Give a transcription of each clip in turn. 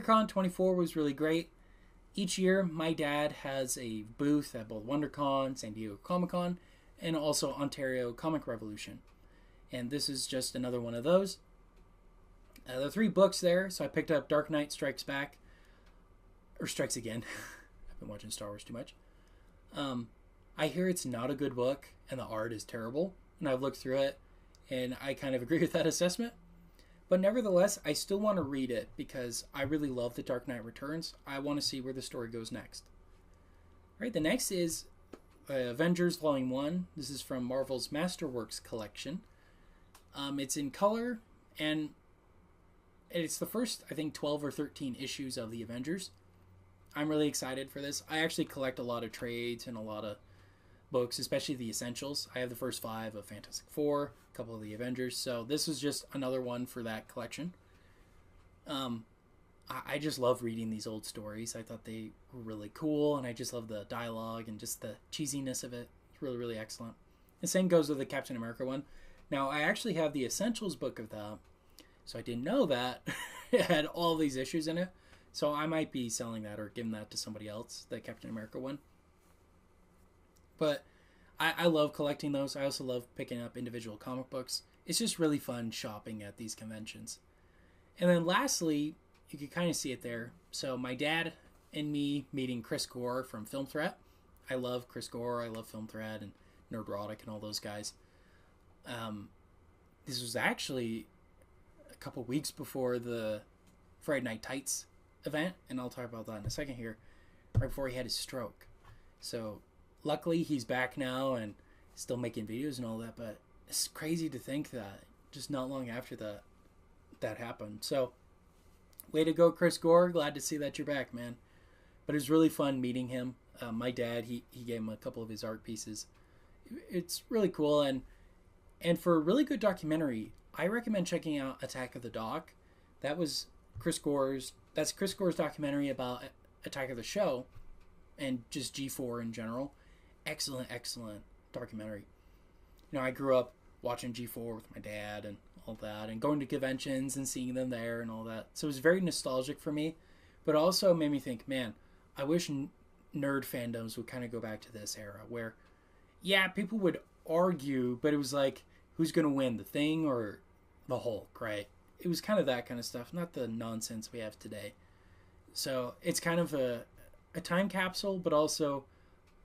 WonderCon 24 was really great. Each year, my dad has a booth at both WonderCon, San Diego Comic-Con, and also Ontario Comic Revolution. And this is just another one of those. There are 3 books there, so I picked up Dark Knight Strikes Back, or Strikes Again. I've been watching Star Wars too much. I hear it's not a good book, and the art is terrible, and I've looked through it, and I kind of agree with that assessment. But nevertheless, I still want to read it because I really love The Dark Knight Returns. I want to see where the story goes next. All right, the next is Avengers Volume 1. This is from Marvel's Masterworks collection. It's in color, and it's the first, I think, 12 or 13 issues of the Avengers. I'm really excited for this. I actually collect a lot of trades and a lot of books, especially the essentials. I have the first 5 of Fantastic Four, a couple of the Avengers, so this is just another one for that collection. I just love reading these old stories. I thought they were really cool, and I just love the dialogue and just the cheesiness of it. It's really, really excellent. The same goes with the Captain America one. Now, I actually have the essentials book of that, so I didn't know that it had all these issues in it. So I might be selling that or giving that to somebody else, the Captain America one. But I love collecting those. I also love picking up individual comic books. It's just really fun shopping at these conventions. And then lastly, you can kind of see it there. So my dad and me meeting Chris Gore from Film Threat. I love Chris Gore. I love Film Threat and Nerdrotic and all those guys. This was actually a couple weeks before the Friday Night Tights event, and I'll talk about that in a second here, right before he had his stroke. So luckily he's back now and still making videos and all that, but it's crazy to think that just not long after that happened. So way to go, Chris Gore. Glad to see that you're back, man. But it was really fun meeting him. My dad, he gave him a couple of his art pieces. It's really cool, and for a really good documentary, I recommend checking out Attack of the Doc. That's Chris Gore's documentary about Attack of the Show and just G4 in general. Excellent documentary. You know, I grew up watching G4 with my dad and all that, and going to conventions and seeing them there and all that. So it was very nostalgic for me, but also made me think, man, I wish nerd fandoms would kind of go back to this era where, yeah, people would argue, but it was like, who's going to win, the Thing or the Hulk, right? It was kind of that kind of stuff, not the nonsense we have today. So it's kind of a time capsule, but also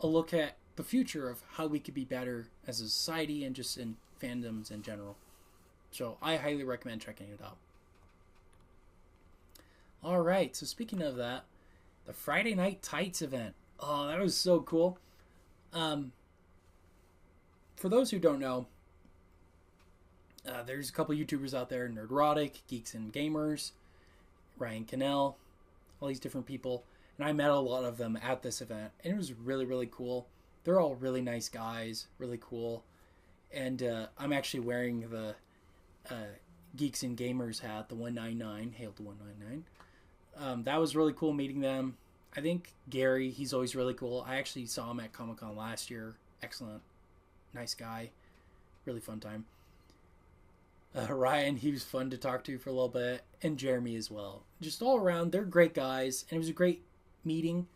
a look at the future of how we could be better as a society and just in fandoms in general. So I highly recommend checking it out. All right, so speaking of that, the Friday Night Tights event. Oh, that was so cool. For those who don't know, there's a couple YouTubers out there, Nerdrotic, Geeks and Gamers, Ryan Cannell, all these different people. And I met a lot of them at this event, and it was really, really cool. They're all really nice guys, really cool. And I'm actually wearing the Geeks and Gamers hat, the 199, Hail to 199. That was really cool meeting them. I think Gary, he's always really cool. I actually saw him at Comic-Con last year. Excellent. Nice guy. Really fun time. Ryan, he was fun to talk to for a little bit. And Jeremy as well. Just all around, they're great guys. And it was a great meeting.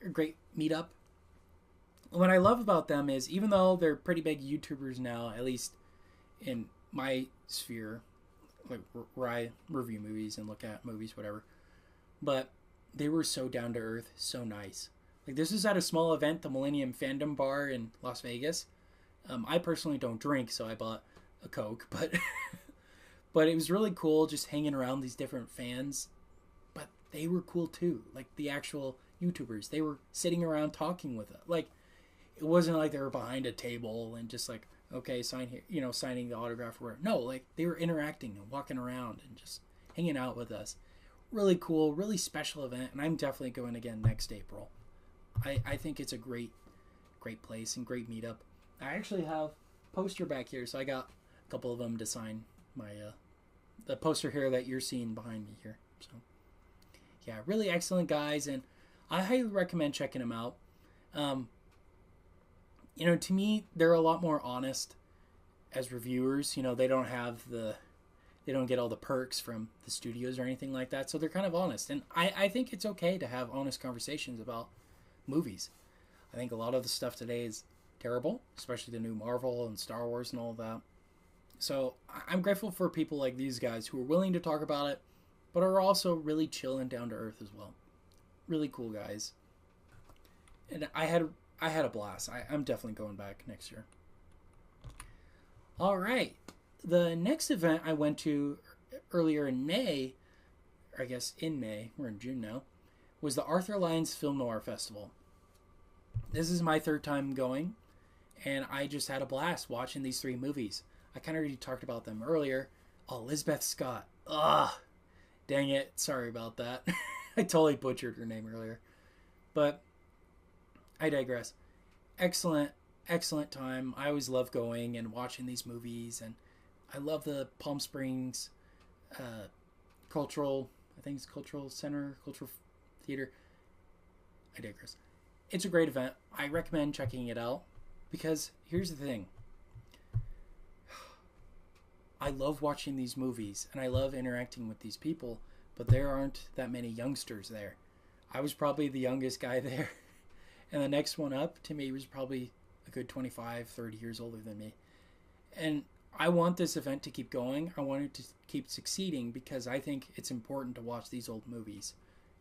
A great meetup. What I love about them is, even though they're pretty big YouTubers now, at least in my sphere, like where I review movies and look at movies, whatever, but they were so down to earth, so nice. Like, this is at a small event, the Millennium Fandom Bar in Las Vegas. I personally don't drink, so I bought a Coke, but but it was really cool just hanging around these different fans. But they were cool too, like the actual YouTubers. They were sitting around talking with us. Like, it wasn't like they were behind a table and just like, okay, sign here, you know, signing the autograph or whatever. No, like, they were interacting and walking around and just hanging out with us. Really cool, really special event, and I'm definitely going again next April. I think it's a great place and great meetup. I actually have a poster back here, so I got a couple of them to sign my the poster here that you're seeing behind me here. So yeah, really excellent guys, and I highly recommend checking them out. You know, to me, they're a lot more honest as reviewers. You know, they don't They don't get all the perks from the studios or anything like that. So they're kind of honest. And I think it's okay to have honest conversations about movies. I think a lot of the stuff today is terrible, especially the new Marvel and Star Wars and all that. So I'm grateful for people like these guys who are willing to talk about it, but are also really chill and down to earth as well. Really cool guys. And I had a blast. I'm definitely going back next year. All right. The next event I went to earlier in May, or I guess in May, we're in June now, was the Arthur Lyons Film Noir Festival. This is my third time going, and I just had a blast watching these 3 movies. I kind of already talked about them earlier. Oh, Elizabeth Scott. Ugh. Dang it. Sorry about that. I totally butchered her name earlier. But I digress. Excellent, excellent time. I always love going and watching these movies, and I love the Palm Springs cultural center, cultural theater. I digress. It's a great event. I recommend checking it out because here's the thing. I love watching these movies and I love interacting with these people, but there aren't that many youngsters there. I was probably the youngest guy there, and the next one up to me was probably a good 25, 30 years older than me. And I want this event to keep going. I want it to keep succeeding because I think it's important to watch these old movies,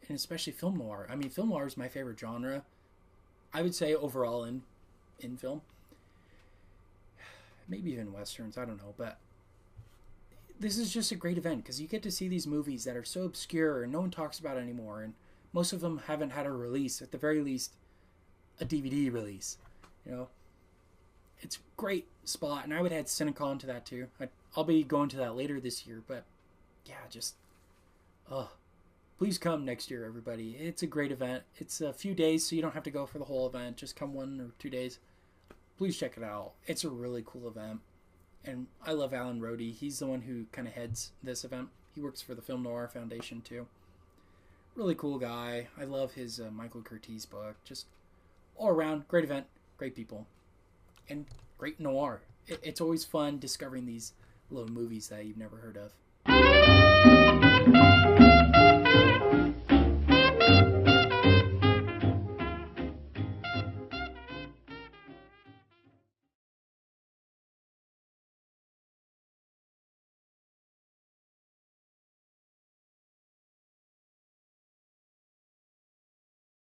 and especially film noir. I mean, film noir is my favorite genre, I would say, overall in film. Maybe even westerns, I don't know, but this is just a great event because you get to see these movies that are so obscure and no one talks about anymore, and most of them haven't had a release, at the very least a DVD release. You know, it's a great spot, and I would add Cinecon to that too. I'll be going to that later this year, but yeah, just please come next year, everybody. It's a great event. It's a few days, so you don't have to go for the whole event. Just come 1 or 2 days. Please check it out. It's a really cool event. And I love Alan Rohde. He's the one who kind of heads this event. He works for the Film Noir Foundation too. Really cool guy. I love his Michael Curtiz book. Just all around, great event, great people, and great noir. It's always fun discovering these little movies that you've never heard of.